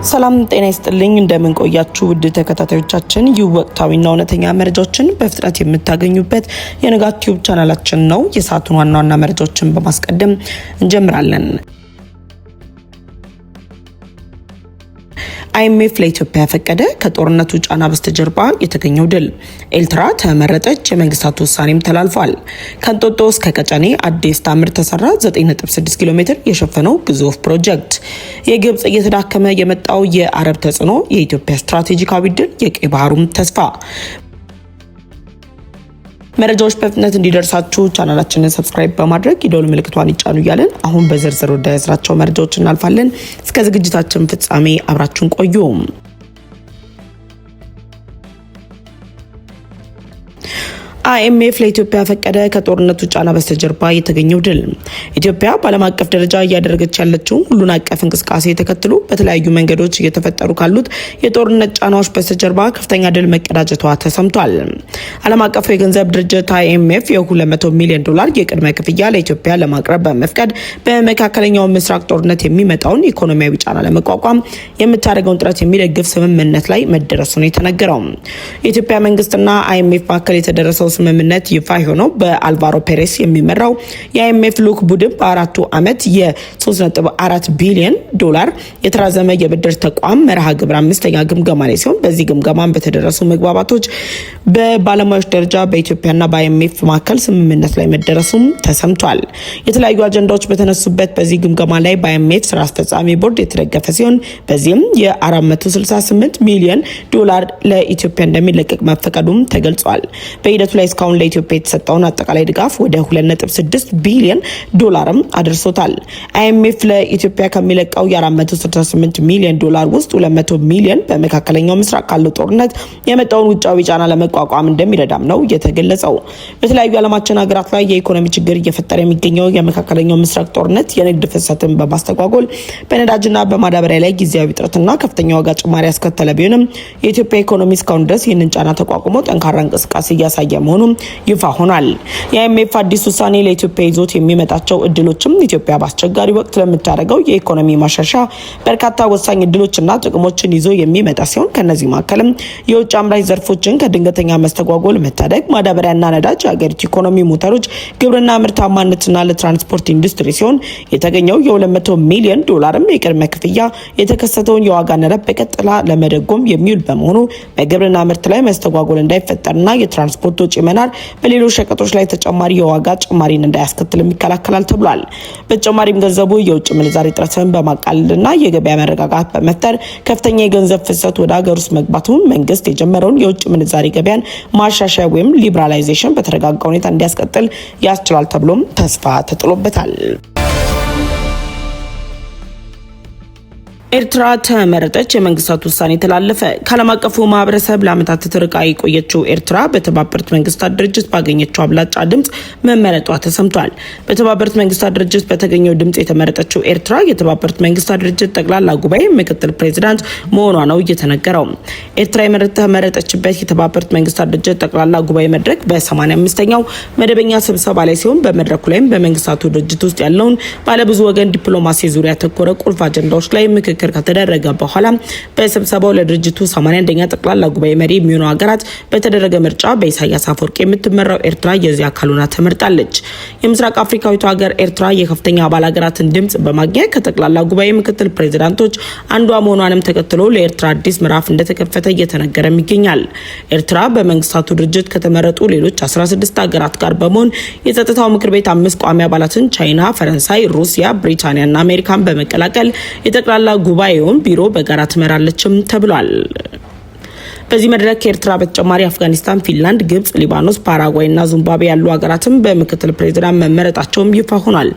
ሰላም ጤና ይስጥልኝ እንደምን ቆያችሁ ውድ ተከታታዮቻችን ወቅታዊና እውነተኛ መረጃዎችን በፍጥነት የምታገኙበት የንጋት ዩቲዩብ ቻናላችን ነው። የሰዓቱን ዋና መረጃዎችን በማስቀደም እንጀምራለን። አይኤምኤፍ ለኢትዮጵያ ፈቀደ። ከጦርነቱ ጫና በስተጀርባ የተገኘው ድል። ኤርትራ ተመረጠች። የመንግስታቱ ውሳኔም ተላልፏል። ከእንጦጦ እስከ ቀጨኔ አዲስ ታምር ተሰራ። 9.6 ኪሎ ሜትር የሸፈነው ግዙፍ ፕሮጀክት። የግብጽ እየተዳከመ የመጣው የአረብ ተጽዕኖ፣ የኢትዮጵያ ስትራቴጂካዊ ድል፣ የቀይ ባህሩም ተስፋ። መረጃዎች በፍጥነት እንዲደርሳችሁ ቻናላችንን ሰብስክራይብ በማድረግ የደወል ምልክቷን ይጫኑ እያለን አሁን በዝርዝር ወደ ያዝናቸው መረጃዎች እናልፋለን። እስከ ዝግጅታችን ፍጻሜ አብራችሁን ቆዩ። አይኤምኤፍ ለኢትዮጵያ ፈቀደ። ከጦርነቱ ጫና በስተጀርባ የተገኘው ድል። ኢትዮጵያ በዓለም አቀፍ ደረጃ እያደረገች ያለችው ሁሉን አቀፍ እንቅስቃሴ ተከትሎ በተለያዩ መንገዶች እየተፈጠሩ ካሉት የጦርነት ጫናዎች በስተጀርባ ከፍተኛ ድል መቀዳጀቷ ተሰምቷል። ዓለም አቀፉ የገንዘብ ድርጅት አይኤምኤፍ የ200 ሚሊዮን ዶላር የቅድመ ክፍያ ለኢትዮጵያ ለማቅረብ በመፍቀድ በመካከለኛው ምስራቅ ጦርነት የሚመጣውን ኢኮኖሚያዊ ጫና ለመቋቋም የምታደርገውን ጥረት የሚደግፍ ስምምነት ላይ መደረሱ ነው የተነገረው። የኢትዮጵያ መንግስትና አይኤምኤፍ መካከል የተደረሰው ስምምነት ይፋ ሆኖ በአልቫሮ ፔሬስ የሚመራው የአይኤምኤፍ ልዑክ ቡድን በአራቱ ዓመት የ3.4 ቢሊዮን ዶላር የተራዘመ የብድር ተቋም መርሃ ግብር አምስተኛ ግምገማ ላይ ሲሆን በዚህ ግምገማም በተደረሱ መግባባቶች በባለሙያዎች ደረጃ በኢትዮጵያና በአይኤምኤፍ መካከል ስምምነት ላይ መደረሱም ተሰምቷል። የተለያዩ አጀንዳዎች በተነሱበት በዚህ ግምገማ ላይ በአይኤምኤፍ ስራ አስፈጻሚ ቦርድ የተደገፈ ሲሆን በዚህም የ468 ሚሊዮን ዶላር ለኢትዮጵያ እንደሚለቀቅ መፈቀዱም ተገልጿል። በሂደቱ ላይ እስካሁን ለኢትዮጵያ የተሰጠውን አጠቃላይ ድጋፍ ወደ 2.6 ቢሊዮን ዶላርም አድርሶታል። አይኤምኤፍ ለኢትዮጵያ ከሚለቀው የ468 ሚሊዮን ዶላር ውስጥ 200 ሚሊዮን በመካከለኛው ምስራቅ ካለው ጦርነት የመጣውን ውጫዊ ጫና ለመቋቋም እንደሚረዳም ነው የተገለጸው። በተለያዩ ዓለማችን ሀገራት ላይ የኢኮኖሚ ችግር እየፈጠረ የሚገኘው የመካከለኛው ምስራቅ ጦርነት የንግድ ፍሰትን በማስተጓጎል በነዳጅና በማዳበሪያ ላይ ጊዜያዊ እጥረትና ከፍተኛ ዋጋ ጭማሪ ያስከተለ ቢሆንም የኢትዮጵያ ኢኮኖሚ እስካሁን ድረስ ይህንን ጫና ተቋቁሞ ጠንካራ እንቅስቃሴ እያሳየ መሆኑን ይፋ ሆኗል። የአይኤምኤፍ አዲስ ውሳኔ ለኢትዮጵያ ይዞት የሚመጣቸው እድሎችም ኢትዮጵያ በአስቸጋሪ ወቅት ለምታደርገው የኢኮኖሚ ማሻሻያ በርካታ ወሳኝ እድሎችና ጥቅሞችን ይዞ የሚመጣ ሲሆን ከነዚህ መካከልም የውጭ አምራች ዘርፎችን ከድንገተኛ መስተጓጎል መታደግ፣ ማዳበሪያና ነዳጅ፣ የሀገሪቱ ኢኮኖሚ ሞተሮች፣ ግብርና፣ ምርታማነትና ለትራንስፖርት ኢንዱስትሪ ሲሆን የተገኘው የ200 ሚሊዮን ዶላርም የቅድመ ክፍያ የተከሰተውን የዋጋ ንረት በቀጥታ ለመደጎም የሚውል በመሆኑ በግብርና ምርት ላይ መስተጓጎል እንዳይፈጠርና የትራንስፖርት ወጪ መናር በሌሎች ሸቀጦች ላይ ተጨማሪ የዋጋ ጭማሪን እንዳያስከትል ይከላከላል ተብሏል። በተጨማሪም ገንዘቡ የውጭ ምንዛሪ እጥረትን በማቃለልና የገበያ መረጋጋት በመፍጠር ከፍተኛ የገንዘብ ፍሰት ወደ ሀገር ውስጥ መግባቱን መንግስት የጀመረውን የውጭ ምንዛሪ ገበያን ማሻሻያ ወይም ሊብራላይዜሽን በተረጋጋ ሁኔታ እንዲያስቀጥል ያስችላል ተብሎም ተስፋ ተጥሎበታል። ኤርትራ ተመረጠች። የመንግስታቱ ውሳኔ ተላለፈ። ከዓለም አቀፉ ማህበረሰብ ለዓመታት ተርቃ የቆየችው ኤርትራ በተባበሩት መንግስታት ድርጅት ባገኘችው አብላጫ ድምጽ መመረጧ ተሰምቷል። በተባበሩት መንግስታት ድርጅት በተገኘው ድምጽ የተመረጠችው ኤርትራ የተባበሩት መንግስታት ድርጅት ጠቅላላ ጉባኤ ምክትል ፕሬዚዳንት መሆኗ ነው እየተነገረው። ኤርትራ የተመረጠችበት የተባበሩት መንግስታት ድርጅት ጠቅላላ ጉባኤ መድረክ በ85ኛው መደበኛ ስብሰባ ላይ ሲሆን በመድረኩ ላይም በመንግስታቱ ድርጅት ውስጥ ያለውን ባለብዙ ወገን ዲፕሎማሲ ዙሪያ ያተኮረ ቁልፍ አጀንዳዎች ላይ ምክክር ከተደረገ በኋላ በስብሰባው ለድርጅቱ 81ኛ ጠቅላላ ጉባኤ መሪ የሚሆኑ ሀገራት በተደረገ ምርጫ በኢሳያስ አፈወርቂ የምትመራው ኤርትራ የዚህ አካል ሆና ተመርጣለች። የምስራቅ አፍሪካዊቷ ሀገር ኤርትራ የከፍተኛ አባል ሀገራትን ድምጽ በማግኘት ከጠቅላላ ጉባኤ ምክትል ፕሬዚዳንቶች አንዷ መሆኗንም ተከትሎ ለኤርትራ አዲስ ምዕራፍ እንደተከፈተ እየተነገረም ይገኛል። ኤርትራ በመንግስታቱ ድርጅት ከተመረጡ ሌሎች 16 ሀገራት ጋር በመሆን የጸጥታው ምክር ቤት 5 ቋሚ አባላትን ቻይና፣ ፈረንሳይ፣ ሩሲያ፣ ብሪታንያና አሜሪካን በመቀላቀል የጠቅላላ ጉባኤውን ቢሮ በጋራ ትመራለችም ተብሏል። በዚህ መድረክ ከኤርትራ በተጨማሪ አፍጋኒስታን፣ ፊንላንድ፣ ግብጽ፣ ሊባኖስ፣ ፓራጓይ እና ዚምባብዌ ያሉ ሀገራትም በምክትል ፕሬዚዳንት መመረጣቸውም ይፋ ሆኗል።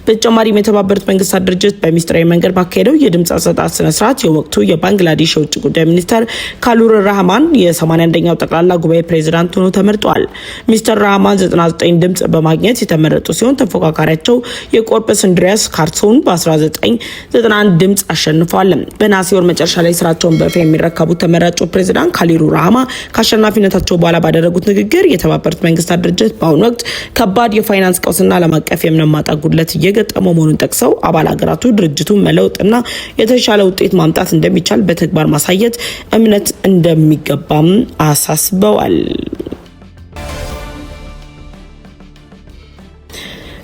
በተጨማሪም የተባበሩት መንግስታት ድርጅት በሚስጥራዊ መንገድ ባካሄደው የድምጽ አሰጣጥ ስነ ስርዓት የወቅቱ የባንግላዴሽ የውጭ ጉዳይ ሚኒስተር ካሉር ራህማን የ81ኛው ጠቅላላ ጉባኤ ፕሬዚዳንት ሆነው ተመርጠዋል። ሚስተር ራህማን 99 ድምጽ በማግኘት የተመረጡ ሲሆን ተፎካካሪያቸው የቆርጵስ እንድሪያስ ካርሶን በ1991 ድምጽ አሸንፈዋል። በነሐሴ ወር መጨረሻ ላይ ስራቸውን በይፋ የሚረከቡት ተመራጩ ፕሬዚዳንት ሀሊሩ ራህማ ከአሸናፊነታቸው በኋላ ባደረጉት ንግግር የተባበሩት መንግስታት ድርጅት በአሁኑ ወቅት ከባድ የፋይናንስ ቀውስና ዓለም አቀፍ የእምነት ማጣት ጉድለት እየገጠመው መሆኑን ጠቅሰው አባል ሀገራቱ ድርጅቱን መለወጥና የተሻለ ውጤት ማምጣት እንደሚቻል በተግባር ማሳየት እምነት እንደሚገባም አሳስበዋል።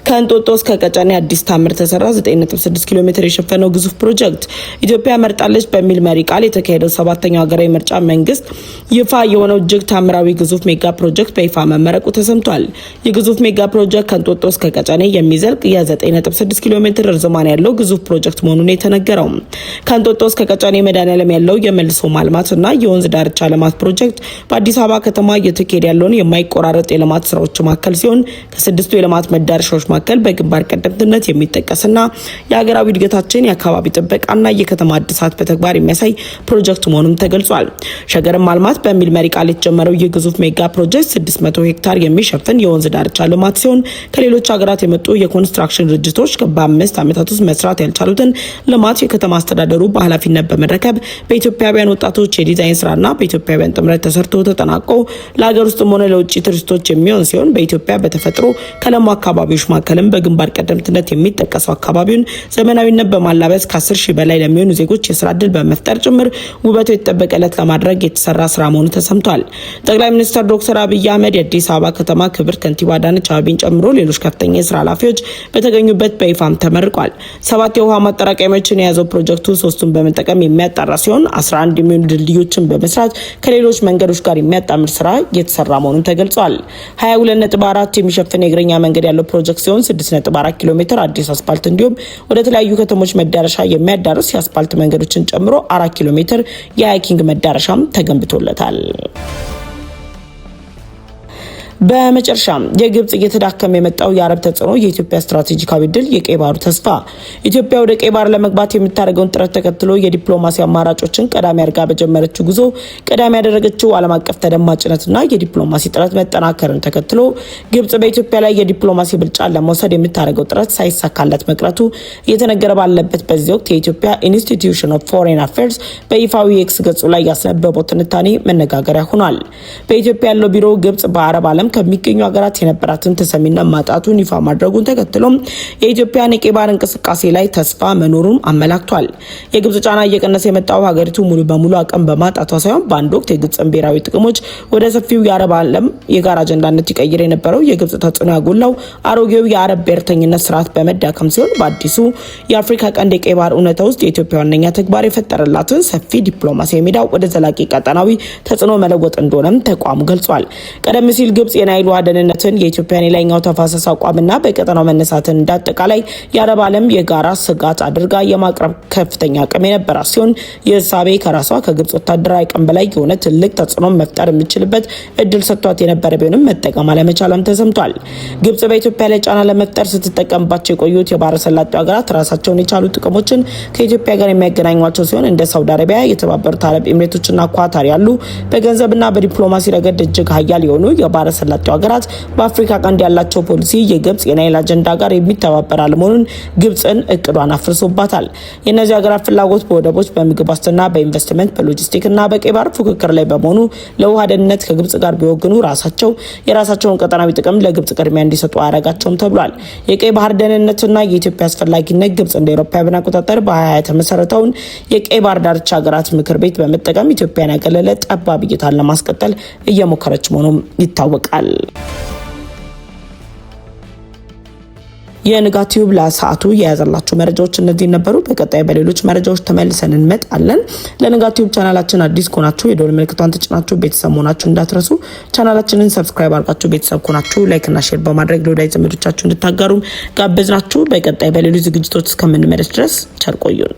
ከእንጦጦ እስከ ቀጨኔ አዲስ ታምር ተሰራ 9.6 ኪሎ ሜትር የሸፈነው ግዙፍ ፕሮጀክት ኢትዮጵያ መርጣለች በሚል መሪ ቃል የተካሄደው 7ኛው ሀገራዊ ምርጫ መንግስት ይፋ የሆነው እጅግ ታምራዊ ግዙፍ ሜጋ ፕሮጀክት በይፋ መመረቁ ተሰምቷል። የግዙፍ ሜጋ ፕሮጀክት ከእንጦጦ እስከ ቀጨኔ የሚዘልቅ የ9.6 ኪሎ ሜትር ርዝማኔ ያለው ግዙፍ ፕሮጀክት መሆኑን የተነገረው ከእንጦጦ እስከ ቀጨኔ መድኃኔዓለም ያለው የመልሶ ማልማትና የወንዝ ዳርቻ ልማት ፕሮጀክት በአዲስ አበባ ከተማ እየተካሄደ ያለውን የማይቆራረጥ የልማት ስራዎች ማዕከል ሲሆን ከ6ቱ የልማት መዳረሻዎች መካከል በግንባር ቀደምትነት የሚጠቀስና የሀገራዊ እድገታችን የአካባቢ ጥበቃና የከተማ እድሳት በተግባር የሚያሳይ ፕሮጀክት መሆኑም ተገልጿል። ሸገርን ማልማት በሚል መሪ ቃል የተጀመረው ይህ ግዙፍ ሜጋ ፕሮጀክት 600 ሄክታር የሚሸፍን የወንዝ ዳርቻ ልማት ሲሆን ከሌሎች ሀገራት የመጡ የኮንስትራክሽን ድርጅቶች በ5 ዓመታት ውስጥ መስራት ያልቻሉትን ልማት የከተማ አስተዳደሩ በኃላፊነት በመረከብ በኢትዮጵያውያን ወጣቶች የዲዛይን ስራና በኢትዮጵያውያን ጥምረት ተሰርቶ ተጠናቆ ለሀገር ውስጥም ሆነ ለውጭ ቱሪስቶች የሚሆን ሲሆን በኢትዮጵያ በተፈጥሮ ከለሙ አካባቢዎች መካከልም በግንባር ቀደምትነት የሚጠቀሰው አካባቢውን ዘመናዊነት በማላበስ ከ10 ሺህ በላይ ለሚሆኑ ዜጎች የስራ ዕድል በመፍጠር ጭምር ውበቱ የተጠበቀለት ለማድረግ የተሰራ ስራ መሆኑ ተሰምቷል። ጠቅላይ ሚኒስትር ዶክተር አብይ አህመድ የአዲስ አበባ ከተማ ክብር ከንቲባ አዳነች አቤቤን ጨምሮ ሌሎች ከፍተኛ የስራ ኃላፊዎች በተገኙበት በይፋም ተመርቋል። 7 የውሃ ማጠራቀሚያዎችን የያዘው ፕሮጀክቱ 3ቱን በመጠቀም የሚያጣራ ሲሆን 11 የሚሆኑ ድልድዮችን በመስራት ከሌሎች መንገዶች ጋር የሚያጣምር ስራ የተሰራ መሆኑን ተገልጿል። 22.4 የሚሸፍን የእግረኛ መንገድ ያለው ፕሮጀክት ሲሆን 6.4 ኪሎ ሜትር አዲስ አስፓልት እንዲሁም ወደ ተለያዩ ከተሞች መዳረሻ የሚያዳርስ የአስፓልት መንገዶችን ጨምሮ 4 ኪሎ ሜትር የሃይኪንግ መዳረሻም ተገንብቶለታል። በመጨረሻም የግብጽ እየተዳከመ የመጣው የአረብ ተጽዕኖ የኢትዮጵያ ስትራቴጂካዊ ድል የቀይ ባህሩ ተስፋ ኢትዮጵያ ወደ ቀይ ባህር ለመግባት የምታደርገውን ጥረት ተከትሎ የዲፕሎማሲ አማራጮችን ቀዳሚ አድርጋ በጀመረችው ጉዞ ቀዳሚ ያደረገችው ዓለም አቀፍ ተደማጭነትና የዲፕሎማሲ ጥረት መጠናከርን ተከትሎ ግብጽ በኢትዮጵያ ላይ የዲፕሎማሲ ብልጫን ለመውሰድ የምታደርገው ጥረት ሳይሳካለት መቅረቱ እየተነገረ ባለበት በዚህ ወቅት የኢትዮጵያ ኢንስቲትዩሽን ኦፍ ፎሬን አፌርስ በይፋዊ የኤክስ ገጹ ላይ ያስነበበው ትንታኔ መነጋገሪያ ሆኗል። በኢትዮጵያ ያለው ቢሮ ግብጽ በአረብ ዓለም ከሚገኙ ሀገራት የነበራትን ተሰሚነት ማጣቱን ይፋ ማድረጉን ተከትሎም የኢትዮጵያን የቀይ ባህር እንቅስቃሴ ላይ ተስፋ መኖሩን አመላክቷል። የግብጽ ጫና እየቀነሰ የመጣው ሀገሪቱ ሙሉ በሙሉ አቅም በማጣቷ ሳይሆን በአንድ ወቅት የግብጽን ብሔራዊ ጥቅሞች ወደ ሰፊው የአረብ ዓለም የጋራ አጀንዳነት ይቀይር የነበረው የግብጽ ተጽዕኖ ያጎላው አሮጌው የአረብ ብሔርተኝነት ስርዓት በመዳከም ሲሆን በአዲሱ የአፍሪካ ቀንድ የቀይ ባህር እውነታ ውስጥ የኢትዮጵያ ዋነኛ ተግባር የፈጠረላትን ሰፊ ዲፕሎማሲያዊ ሜዳ ወደ ዘላቂ ቀጠናዊ ተጽዕኖ መለወጥ እንደሆነም ተቋሙ ገልጿል። ቀደም ሲል ግብጽ የናይል ውሃ ደህንነትን የኢትዮጵያን የላይኛው ተፋሰስ አቋምና በቀጠናው መነሳትን እንዳጠቃላይ የአረብ ዓለም የጋራ ስጋት አድርጋ የማቅረብ ከፍተኛ አቅም የነበራት ሲሆን የሳቤ ከራሷ ከግብጽ ወታደራዊ አቅም በላይ የሆነ ትልቅ ተጽዕኖ መፍጠር የምችልበት እድል ሰጥቷት የነበረ ቢሆንም መጠቀም አለመቻሏም ተሰምቷል። ግብጽ በኢትዮጵያ ላይ ጫና ለመፍጠር ስትጠቀምባቸው የቆዩት የባህረ ሰላጤው ሀገራት ራሳቸውን የቻሉ ጥቅሞችን ከኢትዮጵያ ጋር የሚያገናኟቸው ሲሆን እንደ ሳውዲ አረቢያ፣ የተባበሩት አረብ ኤምሬቶችና ኳታር ያሉ በገንዘብና በዲፕሎማሲ ረገድ እጅግ ሀያል የሆኑ የባህረ ሰላጤው ሀገራት በአፍሪካ ቀንድ ያላቸው ፖሊሲ የግብጽ የናይል አጀንዳ ጋር የሚተባበር አለመሆኑን ግብጽን እቅዷን አፍርሶባታል። የእነዚህ ሀገራት ፍላጎት በወደቦች፣ በምግብ ዋስትና፣ በኢንቨስትመንት፣ በሎጂስቲክና በቀይ ባህር ፉክክር ላይ በመሆኑ ለውሃ ደህንነት ከግብጽ ጋር ቢወግኑ የራሳቸውን ቀጠናዊ ጥቅም ለግብጽ ቅድሚያ እንዲሰጡ አያረጋቸውም ተብሏል። የቀይ ባህር ደህንነትና የኢትዮጵያ አስፈላጊነት ግብጽ እንደ አውሮፓውያን አቆጣጠር በ2020 የተመሰረተውን የቀይ ባህር ዳርቻ ሀገራት ምክር ቤት በመጠቀም ኢትዮጵያን ያገለለ ጠባብ እይታን ለማስቀጠል እየሞከረች መሆኑም ይታወቃል። የንጋት ቲዩብ ለሰዓቱ የያዘላችሁ መረጃዎች እነዚህ ነበሩ። በቀጣይ በሌሎች መረጃዎች ተመልሰን እንመጣለን። ለንጋት ቲዩብ ቻናላችን አዲስ ከሆናችሁ የደወል ምልክቷን ተጭናችሁ ቤተሰብ መሆናችሁ እንዳትረሱ። ቻናላችንን ሰብስክራይብ አድርጋችሁ ቤተሰብ ከሆናችሁ ላይክና ሼር በማድረግ ለወዳጅ ዘመዶቻችሁ እንድታጋሩ ጋበዝናችሁ። በቀጣይ በሌሎች ዝግጅቶች እስከምንመለስ ድረስ ቸር ቆዩን።